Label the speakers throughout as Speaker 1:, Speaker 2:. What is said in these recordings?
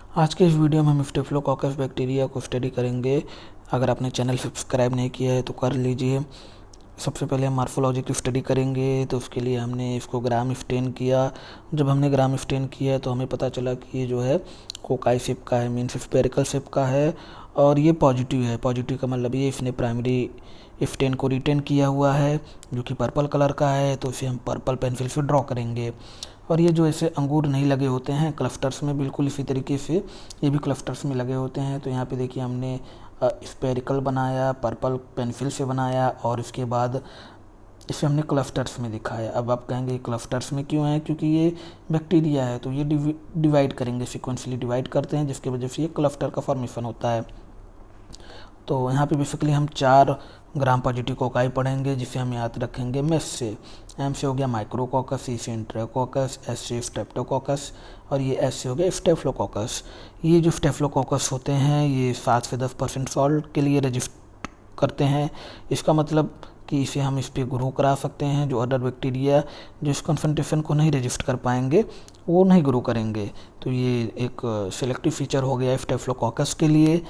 Speaker 1: आज के इस वीडियो में हम स्टेफिलोकोकस बैक्टीरिया को स्टडी करेंगे। अगर आपने चैनल सब्सक्राइब नहीं किया है तो कर लीजिए। सबसे पहले हम मार्फोलॉजी की स्टडी करेंगे, तो उसके लिए हमने इसको ग्राम स्टेन किया। जब हमने ग्राम स्टेन किया तो हमें पता चला कि ये जो है कोकाई शेप का है, मीन्स स्फेरिकल शेप का है और ये पॉजिटिव है। पॉजिटिव का मतलब ये इसने प्राइमरी स्टेन को रिटेन किया हुआ है जो कि पर्पल कलर का है, तो इसे हम पर्पल पेंसिल से ड्रॉ करेंगे। और ये जो ऐसे अंगूर नहीं लगे होते हैं क्लस्टर्स में, बिल्कुल इसी तरीके से ये भी क्लस्टर्स में लगे होते हैं। तो यहाँ पे देखिए हमने स्पेरिकल बनाया, पर्पल पेंसिल से बनाया और इसके बाद इसे हमने क्लस्टर्स में दिखाया। अब आप कहेंगे क्लस्टर्स में क्यों है? क्योंकि ये बैक्टीरिया है तो ये डिवाइड करेंगे, सिक्वेंशली डिवाइड करते हैं, जिसकी वजह से ये क्लस्टर का फॉर्मेशन होता है। तो यहाँ पे बेसिकली हम 4 ग्राम पॉजिटिव कोकाई पढ़ेंगे, जिसे हम याद रखेंगे मेस से। एम से हो गया माइक्रोकोकस, सी से इंट्रोकोकस, एस से स्ट्रेप्टोकोकस और ये एस से हो गया स्टेफिलोकोकस। ये जो स्टेफिलोकोकस होते हैं ये 7 से 10% सॉल्ट के लिए रजिस्ट करते हैं। इसका मतलब कि इसे हम इस पर ग्रो करा सकते हैं। जो अदर बैक्टीरिया जो इस कॉन्सेंट्रेशन को नहीं रजिस्ट कर पाएंगे वो नहीं ग्रो करेंगे। तो ये एक सिलेक्टिव फीचर हो गया स्टेफिलोकोकस के लिए।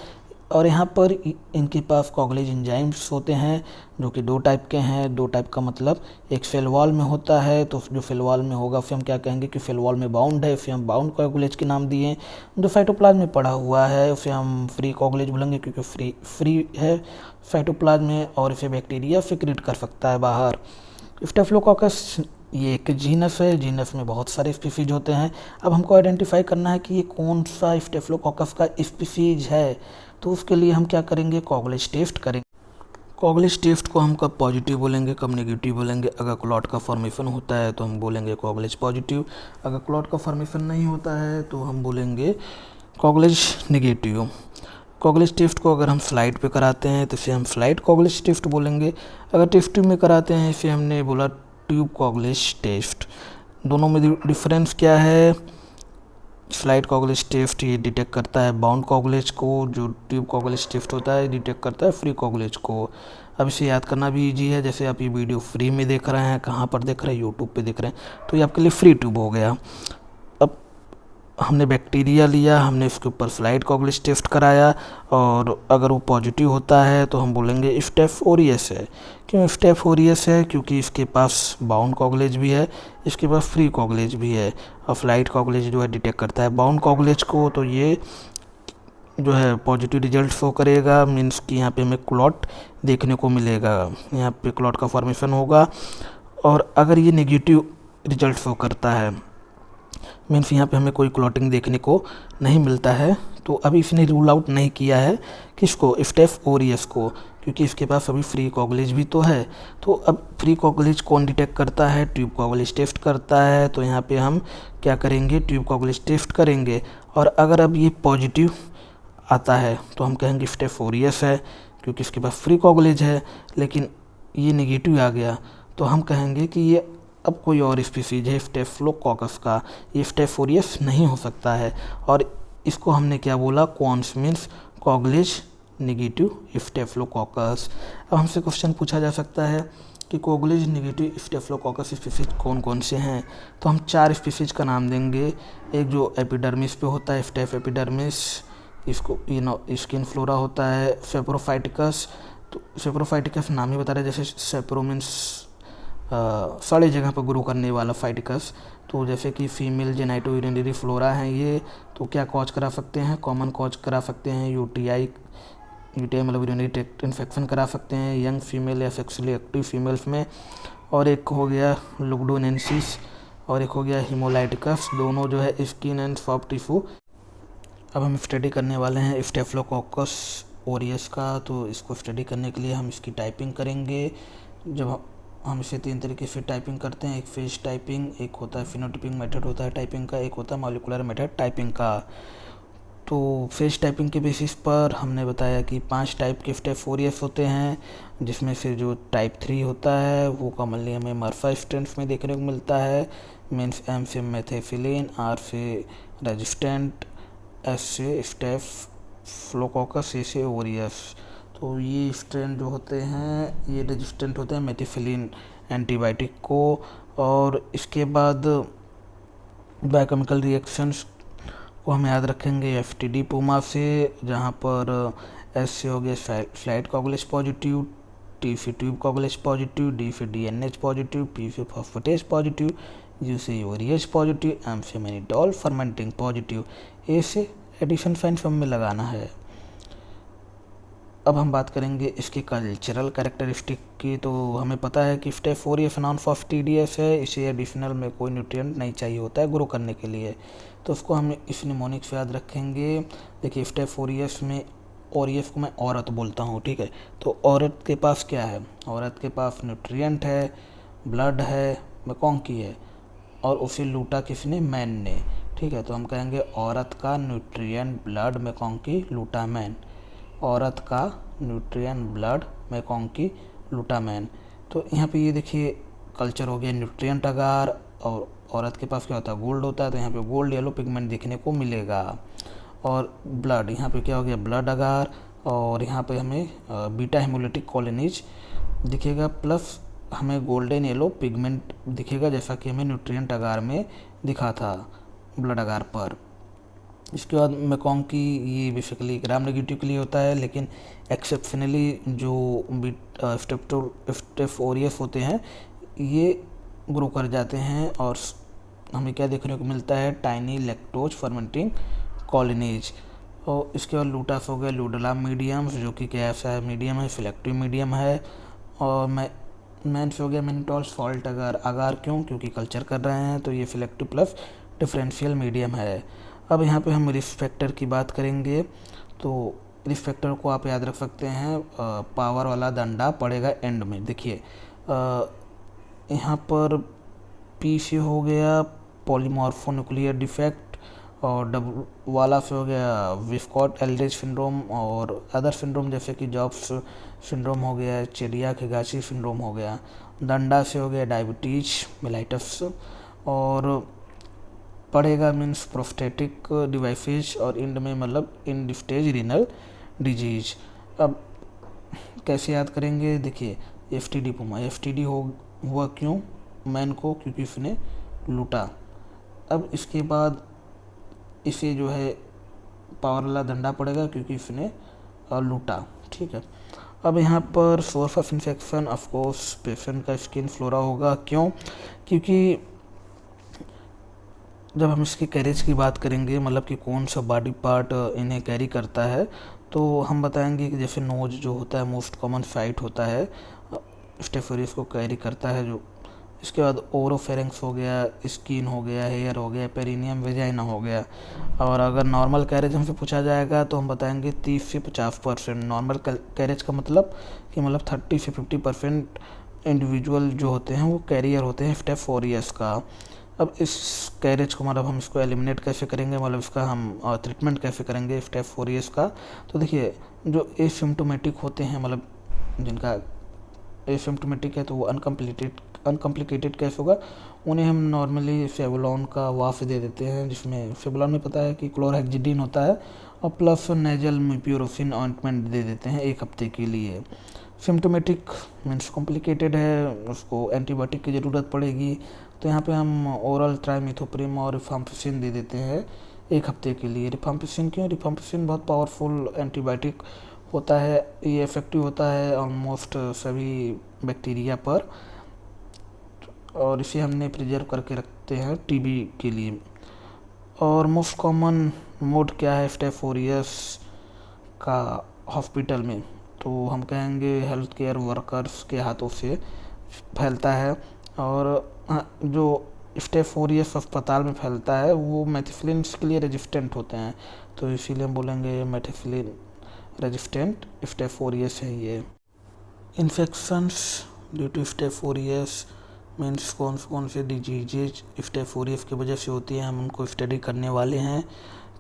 Speaker 1: और यहाँ पर इनके पास कॉग्लेज एंजाइम्स होते हैं जो कि 2 टाइप के हैं। 2 टाइप का मतलब एक सेल वॉल में होता है, तो जो सेल वॉल में होगा फिर हम क्या कहेंगे कि सेल वॉल में बाउंड है, फिर हम बाउंड कॉग्लेज के नाम दिए। जो साइटोप्लाज्म में पड़ा हुआ है उसे हम फ्री कॉग्लेज बोलेंगे क्योंकि फ्री है साइटोप्लाज्म में और इसे बैक्टीरिया सिक्रीट कर सकता है बाहर। स्टेफिलोकोकस ये एक जीनस है, जीनस में बहुत सारे स्पीसीज होते हैं। अब हमको आइडेंटिफाई करना है कि ये कौन सा स्टेफिलोकोकस का स्पीसीज है, तो उसके लिए हम क्या करेंगे, कॉग्लेज टेस्ट करेंगे। कॉग्लेज टेस्ट को हम कब पॉजिटिव बोलेंगे, कब नेगेटिव बोलेंगे? अगर क्लॉट का फॉर्मेशन होता है तो हम बोलेंगे कॉग्लेज पॉजिटिव, अगर क्लॉट का फॉर्मेशन नहीं होता है तो हम बोलेंगे कॉग्लेज नेगेटिव। कॉग्लेज टेस्ट को अगर हम स्लाइड पे कराते हैं तो इसे हम स्लाइड कॉग्लेज टेस्ट बोलेंगे। अगर टेस्ट ट्यूब में कराते हैं इसे हमने बोला ट्यूब कॉग्लेज टेस्ट। दोनों में डिफरेंस क्या है? स्लाइड कॉग्लेज टेस्ट ये डिटेक्ट करता है बाउंड कॉग्लेज को, जो ट्यूब कॉग्लेज टेस्ट होता है डिटेक्ट करता है फ्री कॉग्लेज को। अब इसे याद करना भी इजी है। जैसे आप ये वीडियो फ्री में देख रहे हैं, कहाँ पर देख रहे हैं, यूट्यूब पे देख रहे हैं, तो ये आपके लिए फ्री ट्यूब हो गया। अब हमने बैक्टीरिया लिया, हमने उसके ऊपर स्लाइड कॉग्लेज टेस्ट कराया और अगर वो पॉजिटिव होता है तो हम बोलेंगे स्टेफ ओरियस है। क्यों स्टेफ ओरियस है? क्योंकि इसके पास बाउंड कॉग्लेज भी है, इसके पास फ्री कॉग्लेज भी है और स्लाइड कॉग्लेज जो है डिटेक्ट करता है बाउंड कॉग्लेज को, तो ये जो है पॉजिटिव रिजल्ट शो करेगा। मीन्स कि यहाँ पे हमें क्लॉट देखने को मिलेगा, यहाँ पे क्लॉट का फॉर्मेशन होगा। और अगर ये नेगेटिव रिजल्ट शो करता है मीन्स यहाँ पे हमें कोई क्लॉटिंग देखने को नहीं मिलता है, तो अभी इसने रूल आउट नहीं किया है किसको, स्टेफ ओरियस को, क्योंकि इसके पास अभी फ्री कॉग्लेज भी तो है। तो अब फ्री कॉग्लेज कौन डिटेक्ट करता है? ट्यूब कॉग्लेज टेस्ट करता है। तो यहाँ पे हम क्या करेंगे, ट्यूब कॉग्लेज टेस्ट करेंगे। और अगर अब ये पॉजिटिव आता है तो हम कहेंगे स्टेफ ओरियस है क्योंकि इसके पास फ्री कॉग्लेज है। लेकिन ये नेगेटिव आ गया तो हम कहेंगे कि ये अब कोई और स्पीसीज है स्टेफिलोकोकस का, ये स्टेफ ओरियस नहीं हो सकता है। और इसको हमने क्या बोला, कॉन्स मीन्स कॉग्लेज नेगेटिव स्टेफिलोकोकस। अब हमसे क्वेश्चन पूछा जा सकता है कि कॉग्लेज नेगेटिव स्टेफिलोकोकस स्पीसीज कौन कौन से हैं, तो हम 4 स्पीसीज का नाम देंगे। एक जो एपिडर्मिस पे होता है, स्टेफ एपिडर्मिस, इसको स्किन फ्लोरा होता है। सेप्रोफाइटिकस, तो सेप्रोफाइटिकस नाम ही बता रहे, जैसे सेप्रो मीन्स सारे जगह पर ग्रो करने वाला फाइटिकस। तो जैसे कि फीमेल जेनाइटो यूरिनरी फ्लोरा हैं ये, तो क्या कॉज करा सकते हैं, कॉमन कॉज करा सकते हैं यूटीआई मतलब यूरिनरी ट्रैक्ट इन्फेक्शन करा सकते हैं यंग फीमेल या सेक्सुअली एक्टिव फीमेल्स में। और एक हो गया लुग्डोनेंसिस और एक हो गया हिमोलाइटिकस, दोनों जो है स्किन एंड सॉफ्ट टिश्यू। अब हम स्टडी करने वाले हैं स्टेफिलोकोकस ओरियस का। तो इसको स्टडी करने के लिए हम इसकी टाइपिंग करेंगे। जब हम इसे 3 तरीके से टाइपिंग करते हैं, एक फेस टाइपिंग, एक होता है फिनोटाइपिंग मेथड होता है टाइपिंग का, एक होता है मॉलिक्यूलर मेथड टाइपिंग का। तो फेस टाइपिंग के बेसिस पर हमने बताया कि 5 टाइप के स्टेफ ओरियस होते हैं, जिसमें से जो टाइप 3 होता है वो कॉमनली हमें मर्फा स्ट्रेंथ में देखने को मिलता है। मीन्स एम से मेथेफिलिन, आर से रेजिस्टेंट, एस से स्टेफ फ्लोकोकस, ए से ओरियस। तो ये स्ट्रेन जो होते हैं ये रेजिस्टेंट होते हैं मेथिफिलिन एंटीबायोटिक को। और इसके बाद बायोकेमिकल रिएक्शंस वो हम याद रखेंगे FTD पूमा से, जहाँ पर S से हो गया फ्लाइट कोगुलेस पॉजिटिव, T से ट्यूब कोगुलेस पॉजिटिव, D से DNH पॉजिटिव, P से फॉस्फेटेस पॉजिटिव, U से यूरियस पॉजिटिव, M से मैनिटोल फर्मेंटिंग पॉजिटिव, A से एडिशन साइन सब में लगाना है। अब हम बात करेंगे इसकी कल्चरल कैरेक्टरिस्टिक की। तो हमें पता है कि स्टेप 4 नॉन फॉस्फेटिडियस है, इसे एडिशनल में कोई न्यूट्रिएंट नहीं चाहिए होता है ग्रो करने के लिए, तो उसको हम इस निमोनिक से याद रखेंगे। देखिए स्टेप 4 में ओरियस को मैं औरत बोलता हूँ, ठीक है। तो औरत के पास क्या है, औरत के पास न्यूट्रिएंट है, ब्लड है, मैकॉन्की है, और उसे लूटा किसने, मैन ने, ठीक है। तो हम कहेंगे औरत का न्यूट्रिएंट ब्लड मैकॉन्की लूटा मैन, औरत का न्यूट्रिएंट ब्लड मैकॉन्की लूटामैन। तो यहाँ पे ये देखिए कल्चर हो गया न्यूट्रिएंट अगार, और औरत के पास क्या होता है, गोल्ड होता है, तो यहाँ पे गोल्ड येलो पिगमेंट देखने को मिलेगा। और ब्लड, यहाँ पे क्या हो गया, ब्लड अगार, और यहाँ पे हमें बीटा हेमोलिटिक कॉलोनीज दिखेगा, प्लस हमें गोल्डन येलो पिगमेंट दिखेगा, जैसा कि हमें न्यूट्रिएंट अगार में दिखा था ब्लड अगार पर। इसके बाद मैकॉन्की ये बेसिकली ग्राम नेगेटिव के लिए होता है, लेकिन एक्सेप्शनली जो स्टेप ओरियस होते हैं ये ग्रो कर जाते हैं, और हमें क्या देखने को मिलता है, टाइनी लैक्टोज फर्मेंटिंग कॉलोनीज। और इसके बाद लूटास हो गया लूडला मीडियम्स, जो कि कैसा मीडियम है, सिलेक्टिव मीडियम है। और मैन से हो गया मैनिटोल सॉल्ट अगार क्यों, क्योंकि कल्चर कर रहे हैं, तो ये सिलेक्टिव प्लस डिफरेंशियल मीडियम है। अब यहाँ पे हम रिस्क फैक्टर की बात करेंगे। तो रिस्क फैक्टर को आप याद रख सकते हैं, पावर वाला डंडा पड़ेगा एंड में। देखिए यहाँ पर P से हो गया पॉलीमॉर्फोन्यूक्लियर डिफेक्ट, और डब्ल्यू वाला से हो गया विस्कॉट एल्ड्रिज सिंड्रोम, और अदर सिंड्रोम जैसे कि जॉब्स सिंड्रोम हो गया, चेडिया-केगाची सिंड्रोम हो गया। डंडा से हो गया डायबिटीज मेलाइटस, और पड़ेगा मीन्स प्रोस्टेटिक डिवाइसेस, और इंड में मतलब इंड स्टेज रीनल डिजीज। अब कैसे याद करेंगे, देखिए FTD पुमा, FTD हुआ क्यों मैन को, क्योंकि उसने लूटा। अब इसके बाद इसे जो है पावर वाला डंडा पड़ेगा क्योंकि उसने लूटा, ठीक है। अब यहाँ पर source of infection of course patient का स्किन फ्लोरा होगा, क्यों, क्योंकि जब हम इसकी कैरेज की बात करेंगे, मतलब कि कौन सा बॉडी पार्ट इन्हें कैरी करता है, तो हम बताएंगे कि जैसे नोज जो होता है मोस्ट कॉमन साइट होता है, स्टेफोरियस को कैरी करता है जो। इसके बाद ओरोफेरेंक्स हो गया, स्किन हो गया, हेयर हो गया, पेरिनियम वेजाइना हो गया। और अगर नॉर्मल कैरेज हमसे पूछा जाएगा तो हम बताएंगे 30 से 50%। नॉर्मल कैरेज का मतलब कि 30 से 50% इंडिविजुअल जो होते हैं वो कैरियर होते हैं स्टेप 4 का। अब इस कैरेज को मतलब हम इसको एलिमिनेट कैसे करेंगे, मतलब इसका हम ट्रीटमेंट कैसे करेंगे स्टेप 4 का। तो देखिए जो एसिम्प्टोमेटिक होते हैं, मतलब जिनका एसिम्प्टोमेटिक है, तो वो अनकम्प्लिकेटेड कैसे होगा, उन्हें हम नॉर्मली सेवलॉन का वाफ दे देते हैं, जिसमें सेवलॉन में पता है कि क्लोरहेक्सिडिन होता है, और प्लस नेजल म्यूपिरोसिन ऑइंटमेंट दे देते हैं 1 हफ्ते के लिए। सिम्टोमेटिक मीन्स कॉम्प्लिकेटेड है, उसको एंटीबायोटिक की ज़रूरत पड़ेगी, तो यहाँ पे हम ओरल ट्राइमिथोप्रिम और रिफाम्पिसिन दे देते हैं 1 हफ्ते के लिए। रिफाम्पिसिन क्यों, रिफाम्पिसिन बहुत पावरफुल एंटीबायोटिक होता है, ये इफेक्टिव होता है ऑलमोस्ट सभी बैक्टीरिया पर, और इसे हमने प्रिजर्व करके रखते हैं TB के लिए। और मोस्ट कॉमन मोड क्या है स्टेप 4 का हॉस्पिटल में, तो हम कहेंगे हेल्थ केयर वर्कर्स के हाथों से फैलता है। और जो स्टेप 4 अस्पताल में फैलता है वो मेथिक्सिलिन के लिए रेजिस्टेंट होते हैं, तो इसीलिए हम बोलेंगे मेथिक्सिलिन रेजिस्टेंट स्टेप 4 है ये। Infections due to step 4 means कौन से डिजीजेज स्टेप 4 की वजह से होती है, हम उनको स्टडी करने वाले हैं।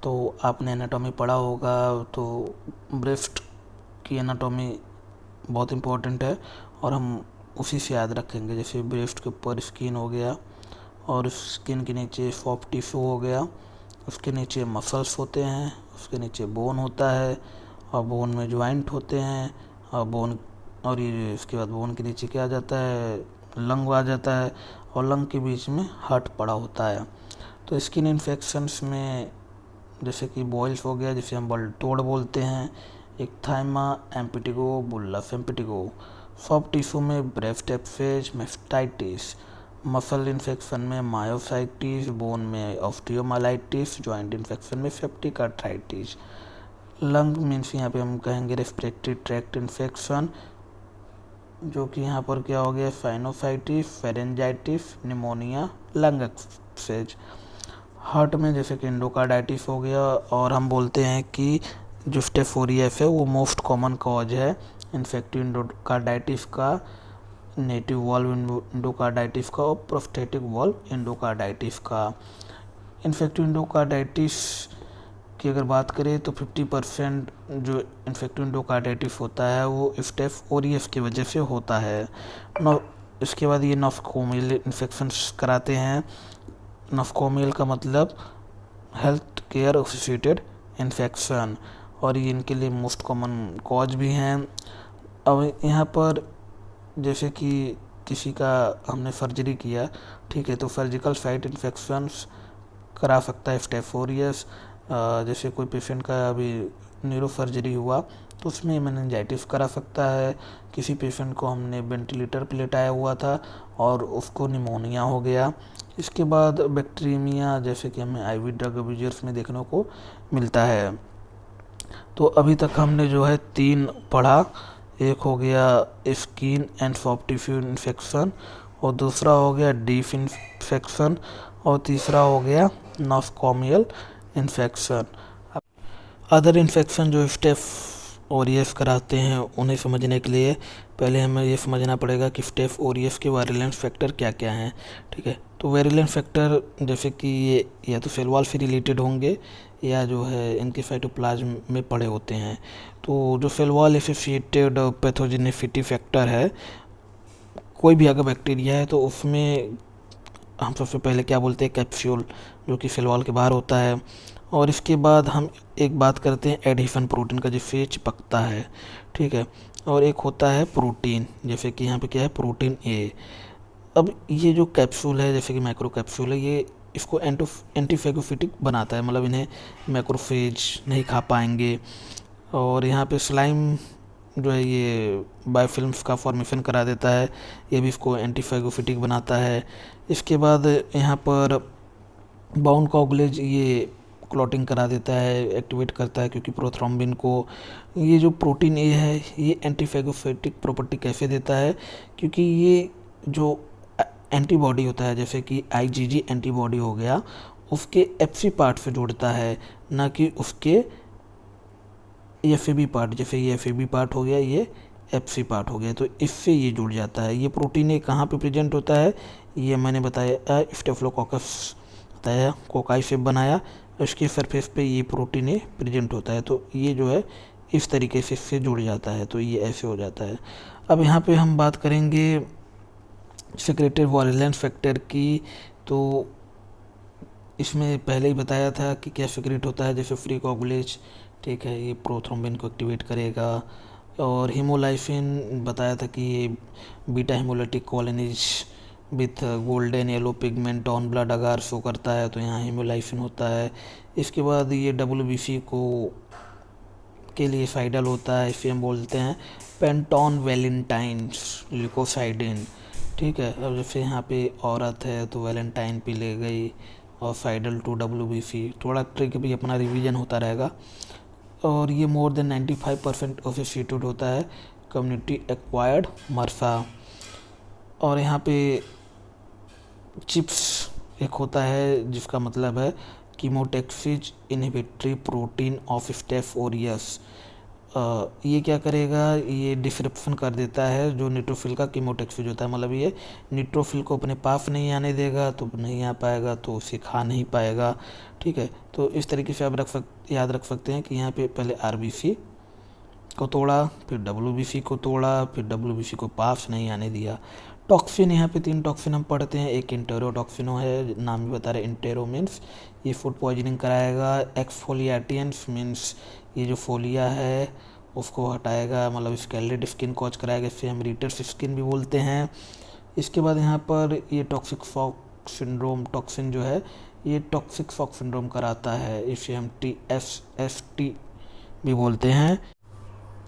Speaker 1: तो आपने एनाटॉमी पढ़ा होगा, तो ब्रेस्ट की एनाटॉमी बहुत इम्पोर्टेंट है, और हम उसी से याद रखेंगे। जैसे ब्रेस्ट के ऊपर स्किन हो गया, और स्किन के नीचे सॉफ्ट टिश्यू हो गया, उसके नीचे मसल्स होते हैं, उसके नीचे बोन होता है, और बोन में ज्वाइंट होते हैं, और ये इसके बाद बोन के नीचे क्या आ जाता है, लंग आ जाता है, और लंग के बीच में हार्ट पड़ा होता है। तो स्किन इन्फेक्शंस में जैसे कि बॉयल्स हो गया, जिसे हम बलतोड़ बोलते हैं, इक्थाइमा एम्पिटिगो, बुल्लस एम्पिटिगो। सॉफ्ट टिश्यू में breast abscess, mastitis. Muscle infection में मायोसाइटिस, बोन में ऑस्टियोमाइलाइटिस, जॉइंट इन्फेक्शन में सेप्टिक आर्थराइटिस। लंग मीन्स यहाँ पे हम कहेंगे रेस्पिरेटरी ट्रैक्ट इन्फेक्शन, जो कि यहाँ पर क्या हो गया, sinusitis, pharyngitis, pneumonia, lung abscess. Heart में जैसे कि एंडोकार्डाइटिस हो गया, और हम बोलते हैं कि जो स्टेफ 4EF है वो मोस्ट कॉमन कॉज है इन्फेक्टिव एंडोकार्डाइटिस का, नेटिव वॉल्व एंडोकार्डाइटिस का और प्रोस्थेटिक वॉल्व एंडोकार्डाइटिस का। इन्फेक्टिव एंडोकार्डाइटिस की अगर बात करें तो 50% जो इन्फेक्टिव एंडोकार्डाइटिस होता है वो स्टेफ 4EF की वजह से होता है। इसके बाद ये नॉसोकोमियल इन्फेक्शन कराते हैं। नॉसोकोमियल का मतलब हेल्थ केयर एसोसिएटेड इन्फेक्शन, और ये इनके लिए मोस्ट कॉमन कॉज भी हैं। अब यहाँ पर जैसे कि किसी का हमने सर्जरी किया, ठीक है, तो सर्जिकल साइट इन्फेक्शंस करा सकता है स्टेफ 4EF। जैसे कोई पेशेंट का अभी न्यूरो सर्जरी हुआ तो उसमें मेनिंजाइटिस करा सकता है। किसी पेशेंट को हमने वेंटिलेटर पे लेटाया हुआ था और उसको निमोनिया हो गया। इसके बाद बैक्टीरियमिया, जैसे कि हमें IV ड्रग अब्यूजर्स में देखने को मिलता है। तो अभी तक हमने जो है 3 पढ़ा। एक हो गया skin and soft tissue infection, और दूसरा हो गया डीप इन्फेक्शन, और तीसरा हो गया नॉसोकोमियल इन्फेक्शन। अदर इन्फेक्शन जो स्टेफ 4EF कराते हैं उन्हें समझने के लिए पहले हमें ये समझना पड़ेगा कि स्टेफ 4EF के वायरुलेंस फैक्टर क्या क्या हैं, ठीक है। तो वायरुलेंस फैक्टर जैसे कि ये या तो सेल वॉल से रिलेटेड होंगे या जो है इनके साइटोप्लाज्म में पड़े होते हैं। तो जो cell wall associated pathogenicity factor है, कोई भी अगर बैक्टीरिया है तो उसमें हम सबसे पहले क्या बोलते हैं, कैप्सूल, जो कि सेल वॉल के बाहर होता है। और इसके बाद हम एक बात करते हैं एडिशन प्रोटीन का, जिससे चिपकता है, ठीक है। और एक होता है प्रोटीन, जैसे कि यहाँ पे क्या है, प्रोटीन ए। अब ये जो कैप्सूल है, जैसे कि मैक्रो कैप्सूल है, ये इसको एंटीफेगोसिटिक बनाता है, मतलब इन्हें मैक्रोफेज नहीं खा पाएंगे। और यहाँ पे स्लाइम जो है ये बायोफिल्म्स का फॉर्मेशन करा देता है, ये भी इसको एंटीफेगोसिटिक बनाता है। इसके बाद यहाँ पर बाउंड कोगुलेज ये क्लॉटिंग करा देता है, एक्टिवेट करता है, क्योंकि प्रोथ्रोम्बिन को ये जो प्रोटीन ए है ये एंटीफेगोसिटिक प्रॉपर्टी कैसे देता है, क्योंकि ये जो एंटीबॉडी होता है, जैसे कि IgG एंटीबॉडी हो गया, उसके FC पार्ट से जोड़ता है, ना कि उसके FAB पार्ट। जैसे ये FAB पार्ट हो गया, ये FC पार्ट हो गया, तो इससे ये जुड़ जाता है। ये प्रोटीन ए कहाँ पे प्रेजेंट होता है, ये मैंने बताया स्टेफिलोकोकस बताया, कोकाई से बनाया, उसके सरफेस पे ये प्रोटीन ए प्रेजेंट होता है। तो ये जो है इस तरीके से इससे जुड़ जाता है, तो ये ऐसे हो जाता है। अब यहाँ पे हम बात करेंगे सेक्रेटरी वायरुलेंस फैक्टर की। तो इसमें पहले ही बताया था कि क्या सीक्रेट होता है, जैसे फ्री कोगुलेज, ठीक है, ये प्रोथ्रोम्बिन को एक्टिवेट करेगा। और हीमोलाइसिन बताया था कि ये beta haemolytic colonies with golden yellow pigment on blood अगर शो करता है, तो यहाँ हीमोलाइसिन होता है। इसके बाद ये WBC को के लिए साइडल होता है, इसे हम बोलते हैं पेंटोन वैलेंटाइन्स ल्यूकोसाइडिन, ठीक है। अब जैसे यहाँ पे औरत है तो वैलेंटाइन पी ले गई, और साइडल टू WBC, थोड़ा ट्रिक भी अपना रिवीजन होता रहेगा। और ये मोर देन 95% एसोसिएटेड होता है कम्युनिटी एक्वायर्ड मर्सा। और यहाँ पे चिप्स एक होता है जिसका मतलब है chemotaxis inhibitory protein of staph 4EF। ये क्या करेगा, ये डिस्रप्शन कर देता है जो न्यूट्रोफिल का कीमोटैक्सिस होता है, मतलब ये न्यूट्रोफिल को अपने पास नहीं आने देगा, तो नहीं आ पाएगा, तो उसे खा नहीं पाएगा, ठीक है। तो इस तरीके से आप याद रख सकते हैं कि यहाँ पे पहले RBC को तोड़ा, फिर WBC को तोड़ा, फिर WBC को पास नहीं आने दिया। टॉक्सिन, यहाँ पे 3 टॉक्सिन हम पढ़ते हैं। एक इंटेरोटॉक्सिनो है, नाम भी बता रहे, इंटेरो मीन्स ये फूड पॉइजनिंग कराएगा। एक्सफोलिएटियंस मीन्स ये जो फोलिया है उसको हटाएगा, मतलब स्केलेट स्किन कॉज कराएगा, इससे हम रिटर्स स्किन भी बोलते हैं। इसके बाद यहाँ पर ये टॉक्सिक शॉक सिंड्रोम, टॉक्सिन जो है ये टॉक्सिक शॉक सिंड्रोम कराता है। इसे हम TSST भी बोलते हैं।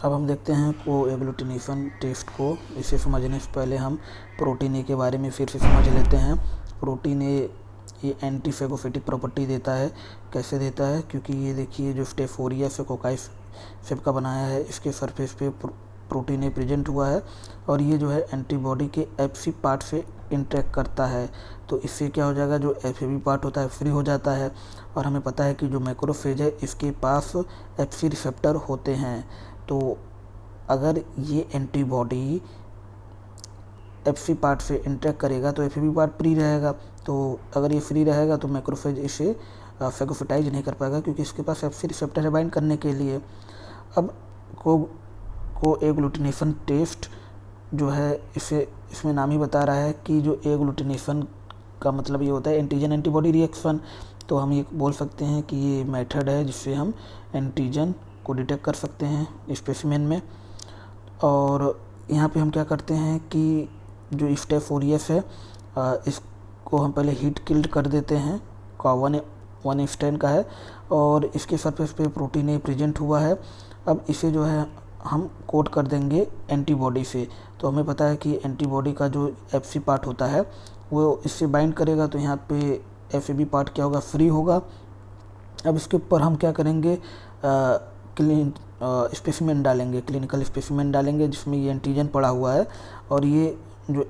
Speaker 1: अब हम देखते हैं कोएगलूटिनेशन टेस्ट को। इसे समझने से पहले हम प्रोटीन ए के बारे में फिर से समझ लेते हैं। प्रोटीन ए ये एंटी फेगोसिटिक प्रॉपर्टी देता है। कैसे देता है? क्योंकि ये देखिए जो स्टेफोरिया फेकोकाई शेप का बनाया है, इसके सरफेस पे प्रोटीन ए प्रेजेंट हुआ है और ये जो है एंटीबॉडी के एफसी पार्ट से इंटरेक्ट करता है। तो इससे क्या हो जाएगा, जो एफएबी पार्ट होता है फ्री हो जाता है। और हमें पता है कि जो मैक्रोफेज है इसके पास एफसी रिसेप्टर होते हैं। तो अगर ये एंटीबॉडी एफसी पार्ट से इंटरेक्ट करेगा तो एफएबी पार्ट फ्री रहेगा। तो अगर ये फ्री रहेगा तो मैक्रोफेज इसे फेगोसिटाइज नहीं कर पाएगा, क्योंकि इसके पास एफसी रिसेप्टर है बाइंड करने के लिए। अब कोएगलूटिनेशन टेस्ट जो है इसमें नाम ही बता रहा है कि जो एगलूटिनेशन का मतलब ये होता है एंटीजन एंटीबॉडी रिएक्शन। तो हम ये बोल सकते हैं कि ये मेथड है जिससे हम एंटीजन को डिटेक्ट कर सकते हैं स्पेसिमेन में। और यहाँ पे हम क्या करते हैं कि जो स्टेफोरियस है इसको हम पहले हीट किल्ड कर देते हैं। का 1 स्ट्रेन का है और इसके सरफेस पे प्रोटीन ए प्रेजेंट हुआ है। अब इसे जो है हम कोट कर देंगे एंटीबॉडी से। तो हमें पता है कि एंटीबॉडी का जो एफसी पार्ट होता है वो इससे बाइंड करेगा, तो यहाँ पे एफएबी पार्ट क्या होगा, फ्री होगा। अब इसके ऊपर हम क्या करेंगे, स्पेसिमेन डालेंगे, क्लिनिकल स्पेसिमेन डालेंगे जिसमें ये एंटीजन पड़ा हुआ है और ये जो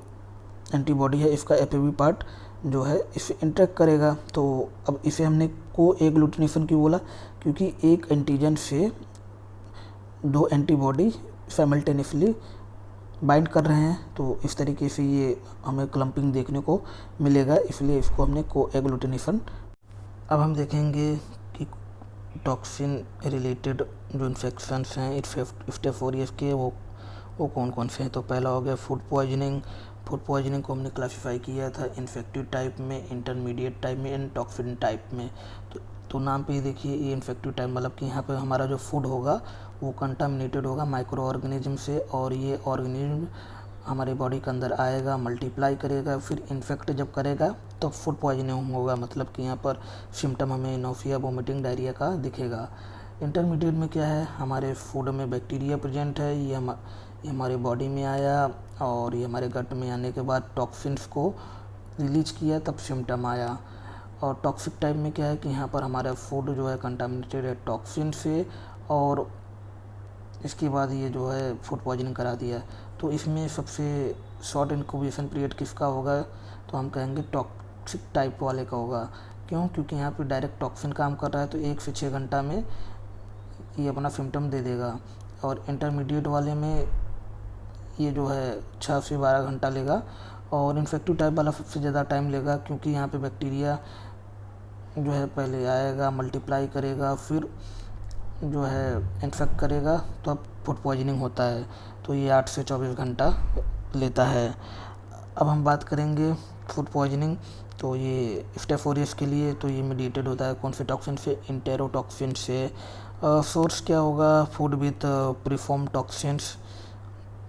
Speaker 1: एंटीबॉडी है इसका एफएबी पार्ट जो है इससे इंटरेक्ट करेगा। तो अब इसे हमने कोएगलूटिनेशन क्यों बोला, क्योंकि एक एंटीजन से दो एंटीबॉडी साइमल्टेनियसली बाइंड कर रहे हैं। तो इस तरीके से ये हमें क्लम्पिंग देखने को मिलेगा, इसलिए इसको हमने कोएगलूटिनेशन। अब हम देखेंगे कि टॉक्सिन रिलेटेड जो इन्फेक्शंस हैं स्टेफोरियस के वो कौन कौन से हैं। तो पहला हो गया फूड पॉइजनिंग। फूड पॉइजनिंग को हमने क्लासीफाई किया था इन्फेक्टिव टाइप में, इंटरमीडिएट टाइप में एंड टॉक्सिन टाइप में। तो नाम पे ही देखिए ये इन्फेक्टिव टाइप मतलब कि यहाँ पे हमारा जो फूड होगा वो कंटामिनेटेड होगा माइक्रो ऑर्गेनिज्म से, और ये ऑर्गेनिज्म हमारे बॉडी के अंदर आएगा, मल्टीप्लाई करेगा, फिर इन्फेक्ट जब करेगा तो फूड पॉइजनिंग होगा। मतलब कि यहाँ पर सिम्टम हमें नोफिया, वोमिटिंग, डायरिया का दिखेगा। इंटरमीडिएट में क्या है, हमारे फूड में बैक्टीरिया प्रेजेंट है, ये हमारे बॉडी में आया और ये हमारे गट में आने के बाद टॉक्सिन्स को रिलीज किया, तब सिम्टम आया। और टॉक्सिक टाइप में क्या है कि यहाँ पर हमारा फूड जो है कंटामिनेटेड है टॉक्सिन से, और इसके बाद ये जो है फूड पॉइजनिंग करा दिया। तो इसमें सबसे शॉर्ट इंक्यूबेशन पीरियड किसका होगा, तो हम कहेंगे टॉक्सिक टाइप वाले का होगा। क्यों? क्योंकि यहाँ पे डायरेक्ट टॉक्सिन काम कर रहा है, तो 1 से 6 घंटा में ये अपना सिम्टम दे देगा। और इंटरमीडिएट वाले में ये जो है 6 से 12 घंटा लेगा। और इन्फेक्टिव टाइप वाला सबसे ज़्यादा टाइम लेगा, क्योंकि यहाँ पे बैक्टीरिया जो है पहले आएगा, मल्टीप्लाई करेगा, फिर जो है इन्फेक्ट करेगा, तो अब फूड पॉइजनिंग होता है। तो ये 8 से 24 घंटा लेता है। अब हम बात करेंगे फूड पॉइजनिंग। तो ये स्टेफोरियस के लिए तो ये मेडिएटेड होता है कौन से टॉक्सिन से, इंटेरोटॉक्सिन से। सोर्स क्या होगा, फूड विथ प्रीफॉर्म टॉक्सिन्स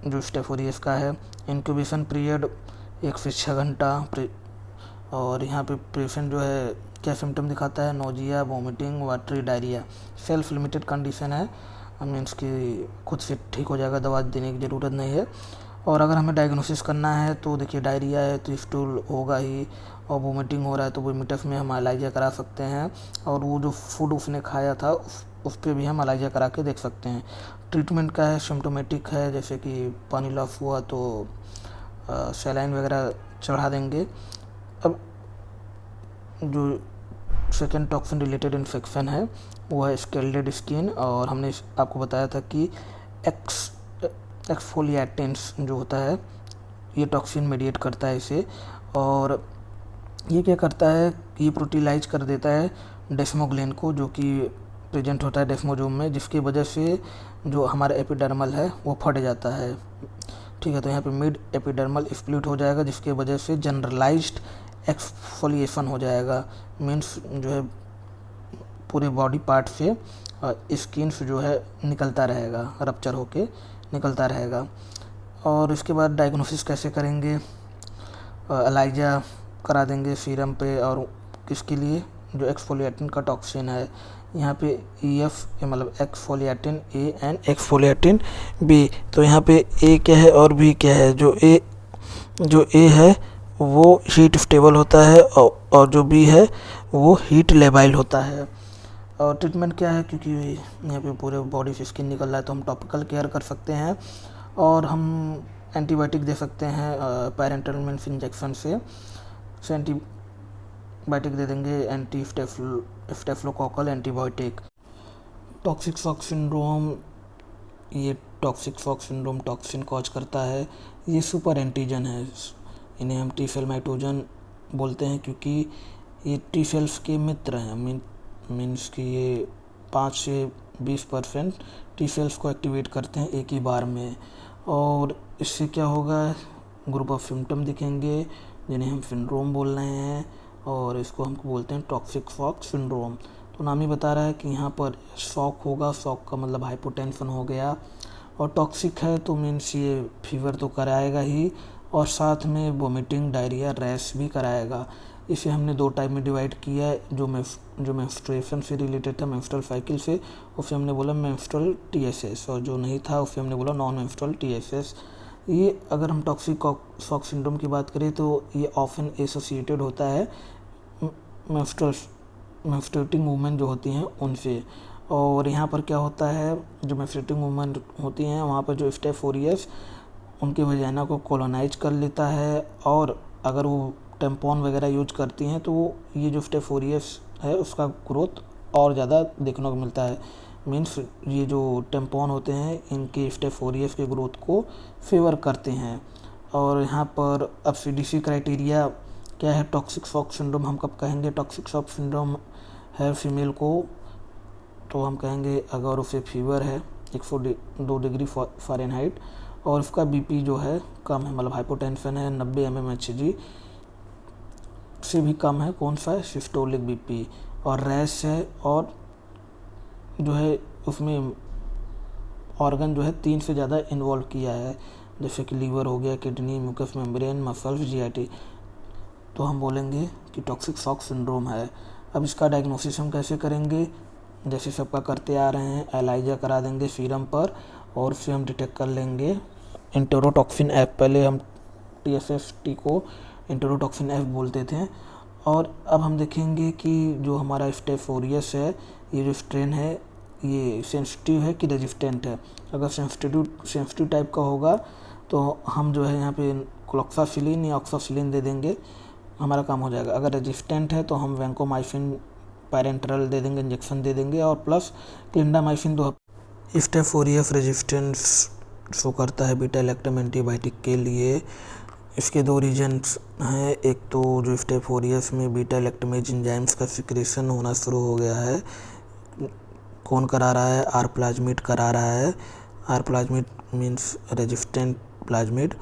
Speaker 1: जो स्टेफोरियस का है। इंक्यूबेशन पीरियड 1 से 6 घंटा। और यहाँ पे पेशेंट जो है क्या सिम्टम दिखाता है, nausea, vomiting, watery, diarrhoea. Self limited condition है, मीन्स कि खुद से ठीक हो जाएगा, दवा देने की ज़रूरत नहीं है। और अगर हमें डायग्नोसिस करना है तो देखिए डायरिया है तो स्टूल होगा ही, और वोमिटिंग हो रहा है तो वोमिटस में हम एलाइजा करा सकते हैं। और वो जो फूड उसने खाया था उस पर भी हम एलाइजा करा के देख सकते हैं। ट्रीटमेंट का है, सिम्टोमेटिक है, जैसे कि पानी लॉस हुआ तो सैलाइन वगैरह चढ़ा देंगे। अब जो सेकेंड टॉक्सिन रिलेटेड इन्फेक्शन है वो है स्केल्डेड स्किन, और हमने आपको बताया था कि एक्सफोलिएटेंट्स जो होता है ये टॉक्सिन मेडिएट करता है इसे। और ये क्या करता है, ये प्रोटीलाइज कर देता है डेस्मोग्लेन को, जो कि प्रेजेंट होता है डेस्मोजोम में, जिसकी वजह से जो हमारा एपिडर्मल है वो फट जाता है। ठीक है, तो यहाँ पे मिड एपिडर्मल स्प्लिट हो जाएगा, जिसकी वजह से जनरलाइज्ड एक्सफोलिएशन हो जाएगा। मीन्स जो है पूरे बॉडी पार्ट से स्किन से जो है निकलता रहेगा, रप्चर होके निकलता रहेगा। और इसके बाद डायग्नोसिस कैसे करेंगे, एलाइजा करा देंगे सीरम पे, और किसके लिए, जो एक्सफोलिएटिन का टॉक्सिन है। यहाँ पे EF मतलब एक्सफोलिएटिन A एंड एक्सफोलिएटिन B। तो यहाँ पे A क्या है और B क्या है। जो A है वो हीट स्टेबल होता है और जो B है वो हीट लेबाइल होता है। और ट्रीटमेंट क्या है, क्योंकि यहाँ पे पूरे बॉडी से स्किन निकल रहा है तो हम टॉपिकल केयर कर सकते हैं और हम एंटीबायोटिक दे सकते हैं पैरेंटल मीन्स इंजेक्शन से एंटीबायोटिक दे देंगे, anti staphylococcal antibiotic. Toxic shock syndrome, ये toxic shock syndrome toxin cause करता है। ये सुपर एंटीजन है, इन्हें हम टी सेल माइटोजन बोलते हैं क्योंकि ये टी सेल्स के मित्र हैं। मीन्स कि ये 5 से 20% टी सेल्स को एक्टिवेट करते हैं एक ही बार में। और इससे क्या होगा, ग्रुप ऑफ सिम्टम दिखेंगे जिन्हें हम सिंड्रोम बोल रहे हैं और इसको हम बोलते हैं टॉक्सिक शॉक सिंड्रोम। तो नाम ही बता रहा है कि यहाँ पर शॉक होगा, शॉक का मतलब हाइपोटेंशन हो गया, और टॉक्सिक है तो मीन्स ये फीवर तो कराएगा ही और साथ में वोमिटिंग, डायरिया, रैश भी कराएगा। इसे हमने 2 टाइप में डिवाइड किया है, जो मेंस्ट्रुएशन से रिलेटेड था, मेंस्ट्रुअल साइकिल से, उसे हमने बोला मेंस्ट्रुअल TSS, और जो नहीं था उसे हमने बोला नॉन मेंस्ट्रुअल TSS। ये अगर हम टॉक्सिक शॉक सिंड्रोम की बात करें तो ये ऑफन एसोसिएटेड होता है मेंस्ट्रुएटिंग वुमेन जो होती हैं उनसे। और यहाँ पर क्या होता है, जो मेंस्ट्रुएटिंग वुमेन होती हैं वहाँ पर जो स्टेप ओरियस उनके वजाइना को कॉलोनाइज कर लेता है, और अगर वो टेम्पॉन वगैरह यूज करती हैं तो ये जो स्टेप ओरियस है उसका ग्रोथ और ज़्यादा देखने को मिलता है। मीन्स ये जो टेम्पॉन होते हैं इनके स्टेप ओरियस के ग्रोथ को फेवर करते हैं। और यहाँ पर अब CDC क्राइटेरिया क्या है, टॉक्सिक शॉक सिंड्रोम हम कब कहेंगे टॉक्सिक शॉक सिंड्रोम है फीमेल को, तो हम कहेंगे अगर उसे फीवर है 102 डिग्री फ़ारेनहाइट और उसका BP जो है कम है, मतलब हाइपोटेंशन है 90 mmHg से भी कम है, कौन सा है, सिस्टोलिक BP, और रैश है और जो है उसमें ऑर्गन जो है 3 से ज़्यादा इन्वॉल्व किया है, जैसे कि लीवर हो गया, kidney, mucus membrane, muscles, GIT, तो हम बोलेंगे कि टॉक्सिक शॉक सिंड्रोम है। अब इसका डायग्नोसिस हम कैसे करेंगे, जैसे सबका करते आ रहे हैं, एलाइजा करा देंगे सीरम पर और फिर हम डिटेक्ट कर लेंगे इंटेरोटॉक्सिन F। पहले हम TSST को इंटेरोटॉक्सिन F बोलते थे, और अब हम देखेंगे कि जो हमारा स्टेप ओरियस है, ये जो स्ट्रेन है ये सेंसिटिव है कि रेजिस्टेंट है। अगर सेंसिटिव टाइप का होगा तो हम जो है यहाँ पे क्लोक्सासिलिन या ऑक्सासिलिन दे देंगे, हमारा काम हो जाएगा। अगर रेजिस्टेंट है तो हम वैंकोमाइसिन पैरेंटरल दे देंगे, इंजेक्शन दे देंगे, और प्लस क्लिंडामाइसिन 2 हफ्ते। स्टेप ओरियस रेजिस्टेंस शो करता है बीटा लैक्टम एंटीबायोटिक के लिए। इसके 2 रीजन्स हैं, एक तो जो स्टेप ओरियस में बीटा लैक्टमेज एंजाइम्स का सिक्रेशन होना शुरू हो गया है, कौन करा रहा है, आर प्लाज्मिड करा रहा है। R plasmid means resistant plasmid.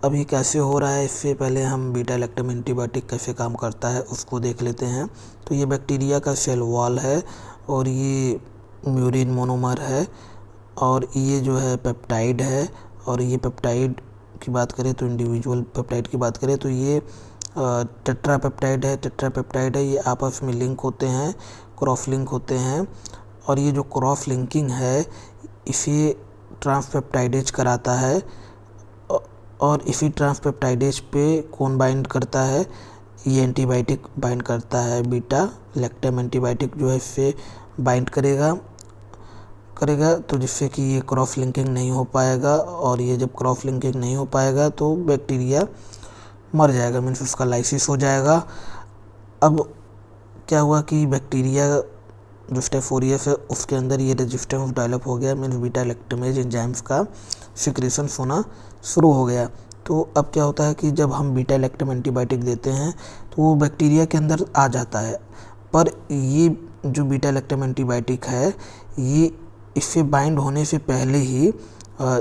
Speaker 1: अभी कैसे हो रहा है, इससे पहले हम बीटा लैक्टम एंटीबायोटिक कैसे काम करता है उसको देख लेते हैं। तो ये बैक्टीरिया का सेल वॉल है और ये म्यूरिन मोनोमर है और ये जो है पेप्टाइड है, और ये पेप्टाइड की बात करें तो इंडिविजुअल पेप्टाइड की बात करें तो ये टेट्रापेप्टाइड है। ये आपस में लिंक होते हैं, क्रॉस लिंक होते हैं, और ये जो क्रॉस लिंकिंग है इसे ट्रांसपेप्टाइडेज कराता है, और इसी ट्रांसपेप्टाइडेज पे कौन बाइंड करता है, ये एंटीबायोटिक बाइंड करता है। बीटा लैक्टम एंटीबायोटिक जो है इससे बाइंड करेगा तो जिससे कि ये क्रॉस लिंकिंग नहीं हो पाएगा, और ये जब क्रॉस लिंकिंग नहीं हो पाएगा तो बैक्टीरिया मर जाएगा, मीन्स उसका लाइसिस हो जाएगा। अब क्या हुआ कि बैक्टीरिया जो स्टेप ओरियस है उसके अंदर ये रेजिस्टेंस डेवलप हो गया, मीन्स बीटा लैक्टमेज एंजाइम्स का सिक्रेशन होना शुरू हो गया। तो अब क्या होता है कि जब हम बीटा लैक्टम एंटीबायोटिक देते हैं तो वो बैक्टीरिया के अंदर आ जाता है, पर ये जो बीटा लैक्टम एंटीबायोटिक है ये इससे बाइंड होने से पहले ही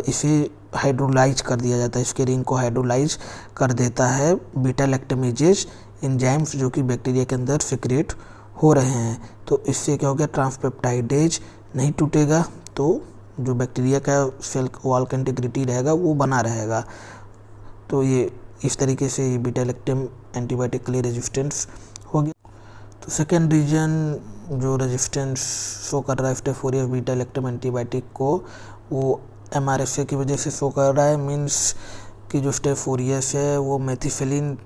Speaker 1: इसे हाइड्रोलाइज कर दिया जाता है, इसके रिंग को हाइड्रोलाइज कर देता है बीटा लैक्टमेजेस एंजाइम्स जो कि बैक्टीरिया के अंदर सिक्रेट हो रहे हैं। तो इससे क्या हो गया, ट्रांसपेप्टाइडेज नहीं टूटेगा, तो जो बैक्टीरिया का सेल वॉल का इंटीग्रिटी रहेगा वो बना रहेगा। तो ये इस तरीके से ये बीटा लैक्टम एंटीबायोटिक के लिए रेजिस्टेंस हो गया। तो सेकेंड रीजन जो रेजिस्टेंस शो कर रहा है स्टेप 4 बीटा लैक्टम एंटीबायोटिक को, वो MRSA की वजह से शो कर रहा है। मीन्स कि जो स्टेप 4 है वो मेथिफिलिन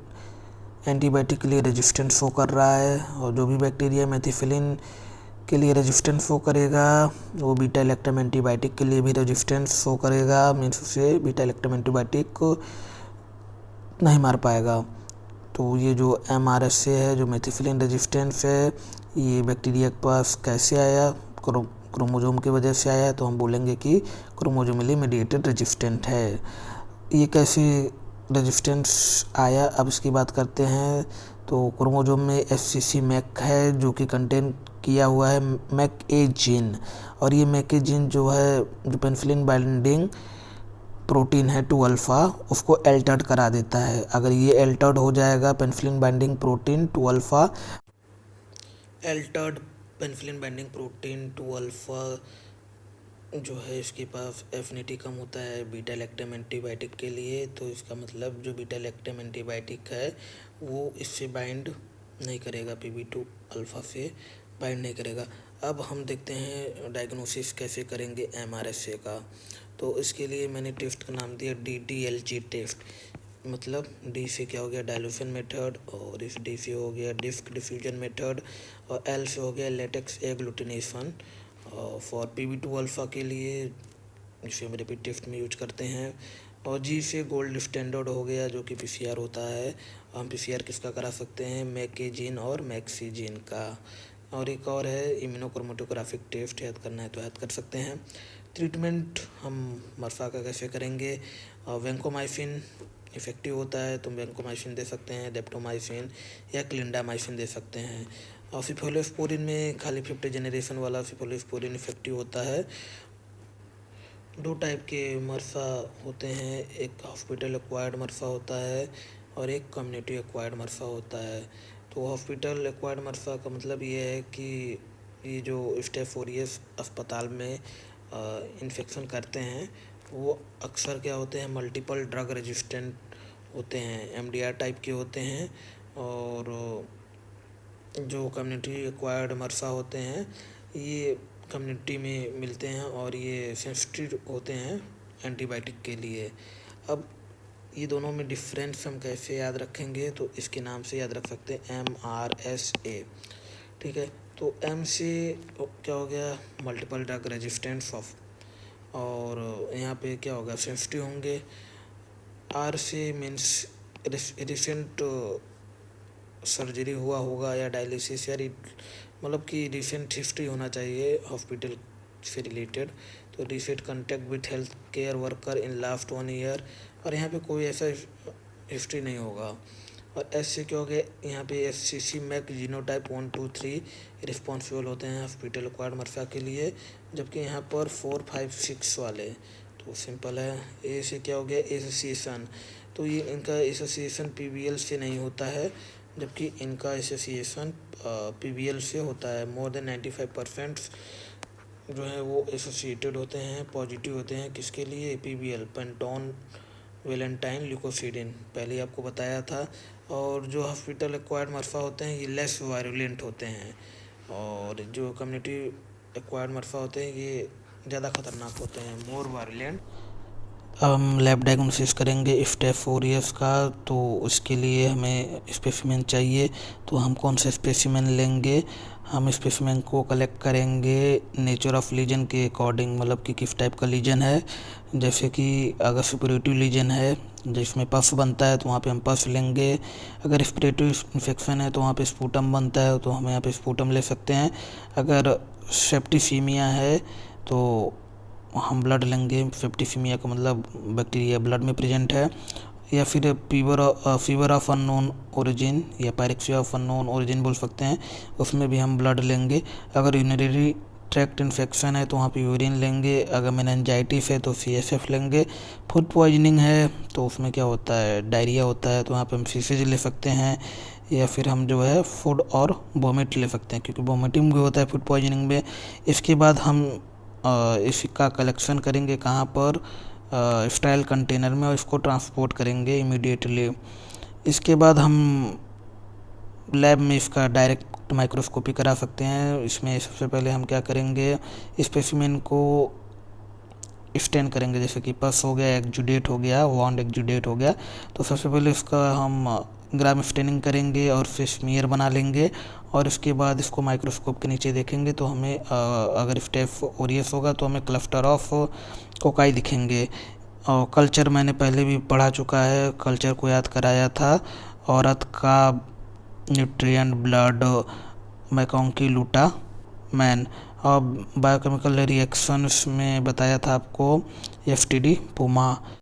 Speaker 1: एंटीबायोटिक के लिए रेजिस्टेंस शो कर रहा है, और जो भी बैक्टीरिया मेथिफिलिन के लिए रेजिस्टेंस शो करेगा वो बीटा लैक्टम एंटीबायोटिक के लिए भी रेजिस्टेंस शो करेगा। मीन्स उसे बीटा लैक्टम एंटीबायोटिक को नहीं मार पाएगा। तो ये जो MRSA है, जो मेथिफिलिन रेजिस्टेंस है, ये बैक्टीरिया के पास कैसे आया? क्रोमोजोम की वजह से आया है, तो हम बोलेंगे कि क्रोमोजोमली मीडिएटेड रेजिस्टेंट है। ये कैसे रेजिस्टेंस आया, अब इसकी बात करते हैं। तो क्रोमोजोम में FCC मैक है जो कि कंटेन किया हुआ है मैक ए जीन, और ये मैक ए जीन जो है, जो पेनिसिलिन बाइंडिंग प्रोटीन है 2 अल्फ़ा, उसको एल्टर्ड करा देता है। अगर ये एल्टर्ड हो जाएगा penicillin binding protein 2 alpha, altered penicillin binding protein 2 alpha जो है इसके पास एफिनिटी कम होता है बीटा लैक्टम एंटीबायोटिक के लिए। तो इसका मतलब जो बीटा लैक्टम एंटीबायोटिक है वो इससे बाइंड नहीं करेगा, PB2 अल्फ़ा से बाइंड नहीं करेगा। अब हम देखते हैं डायग्नोसिस कैसे करेंगे MRSA का। तो इसके लिए मैंने टेस्ट का नाम दिया DDLG टेस्ट। मतलब D से क्या हो गया, डाइल्यूशन मेथड, और इस D से हो गया डिस्क डिफ्यूजन मेथड, और L से हो गया latex agglutination. For PB2 alpha के लिए जिसे हम रिपीट टेस्ट में यूज करते हैं। और G से गोल्ड स्टैंडर्ड हो गया जो कि PCR होता है। हम PCR किसका करा सकते हैं, मैक ए जीन और मैक्सी जीन का। और एक और है इम्यूनोक्रोमेटोग्राफिक टेस्ट, याद करना है तो याद कर सकते हैं। ट्रीटमेंट हम मरफा का कैसे करेंगे, वैंकोमाइसिन इफेक्टिव होता है तो वैंकोमाइसिन दे सकते हैं, डेप्टोमाइसिन या क्लिंडामाइसिन दे सकते हैं। और सिफोलोस्पोरिन में खाली 5th जनरेशन वाला सिफोलोस्पोरिन इफेक्टिव होता है। 2 टाइप के मरफा होते हैं, एक हॉस्पिटल एक्वायर्ड मरफा होता है और एक कम्युनिटी एक्वायर्ड मरफा होता है। तो हॉस्पिटल एक्वायर्ड मरफा का मतलब ये है कि ये जो स्टेप 4 अस्पताल में इन्फेक्शन करते हैं वो अक्सर क्या होते हैं, मल्टीपल ड्रग रेजिस्टेंट होते हैं, MDR टाइप के होते हैं। और जो कम्युनिटी एक्वायर्ड मरफा होते हैं ये कम्युनिटी में मिलते हैं और ये सेंसिटिव होते हैं एंटीबायोटिक के लिए। अब ये दोनों में डिफरेंस हम कैसे याद रखेंगे, तो इसके नाम से याद रख सकते हैं MRSA। ठीक है, तो M से क्या हो गया, मल्टीपल ड्रग रेजिस्टेंस ऑफ, और यहाँ पे क्या होगा, सेंसिटिव होंगे। R से मीन्स रिसेंट सर्जरी हुआ होगा या डायलिसिस, या मतलब कि रिसेंट हिस्ट्री होना चाहिए हॉस्पिटल से रिलेटेड। तो recent contact with health care worker in last 1 year, और यहाँ पे कोई ऐसा हिस्ट्री नहीं होगा। और एस से क्या हो गया, यहाँ पे FCC मैक जीनोटाइप 1, 2, 3 रिस्पॉन्सिबल होते हैं हॉस्पिटल एक्वायर्ड मरफा के लिए, जबकि यहाँ पर 4, 5, 6 वाले तो सिंपल है। ए से क्या हो गया, एसोसिएशन, तो ये इनका एसोसिएशन PBL से नहीं होता है, जबकि इनका एसोसिएशन PBL से होता है। मोर देन 95% जो है वो एसोसिएटेड होते हैं, पॉजिटिव होते हैं। किसके लिए, PBL, पेंटोन वेलेंटाइन ल्यूकोसिडिन, पहले आपको बताया था। और जो हॉस्पिटल एक्वायर्ड मरफा होते हैं ये लेस वायरुलेंट होते हैं, और जो कम्युनिटी एक्वायर्ड मरफा होते हैं ये ज़्यादा खतरनाक होते हैं, मोर वायरुलेंट। हम लैब डायग्नोसिस करेंगे स्टेप 4 का, तो उसके लिए हमें स्पेसिमेन चाहिए। तो हम कौन सा स्पेसिमेन लेंगे, हम स्पेसिमेन को कलेक्ट करेंगे नेचर ऑफ लीजन के अकॉर्डिंग, मतलब कि किस टाइप का लीजन है। जैसे कि अगर सुपरेटिव लीजन है जिसमें पफ बनता है तो वहाँ पे हम पफ लेंगे। अगर स्पिरेटिव इन्फेक्शन है तो वहाँ पे स्पूटम बनता है तो हम यहाँ पे स्पूटम ले सकते हैं। अगर सेप्टिसीमिया है तो हम ब्लड लेंगे, सेप्टिसीमिया का मतलब बैक्टीरिया ब्लड में प्रेजेंट है। या फिर फीवर ऑफ अननोन ओरिजिन या पायरेक्सिया ऑफ अननोन ओरिजिन बोल सकते हैं, उसमें भी हम ब्लड लेंगे। अगर यूरिनरी ट्रैक्ट इन्फेक्शन है तो वहाँ पे यूरिन लेंगे। अगर मेनिंजाइटिस है तो CSF लेंगे। फूड पॉइजनिंग है तो उसमें क्या होता है, डायरिया होता है, तो वहाँ पे हम सीसेज ले सकते हैं। या फिर हम जो है फूड और वोमिट ले सकते हैं, क्योंकि वोमिटिंग भी होता है फूड पॉइजनिंग में। इसके बाद हम इसका कलेक्शन करेंगे कहाँ पर, स्टाइल कंटेनर में, और इसको ट्रांसपोर्ट करेंगे इमीडिएटली। इसके बाद हम लैब में इसका डायरेक्ट माइक्रोस्कोपी करा सकते हैं। इसमें सबसे पहले हम क्या करेंगे, स्पेसिमेन को स्टेन करेंगे, जैसे कि पस हो गया, एक्जुडेट हो गया, वॉन्ड एक्जुडेट हो गया। तो सबसे पहले इसका हम ग्राम स्टेनिंग करेंगे और फिर स्मीयर बना लेंगे, और इसके बाद इसको माइक्रोस्कोप के नीचे देखेंगे तो हमें अगर स्टेफ ओरियस होगा तो हमें क्लस्टर ऑफ कोकाई दिखेंगे। और कल्चर मैंने पहले भी पढ़ा चुका है, कल्चर को याद कराया था। औरत का न्यूट्रिएंट ब्लड मैकॉन्की लूटा मैन। और बायोकेमिकल रिएक्शंस में बताया था आपको FTD पूमा।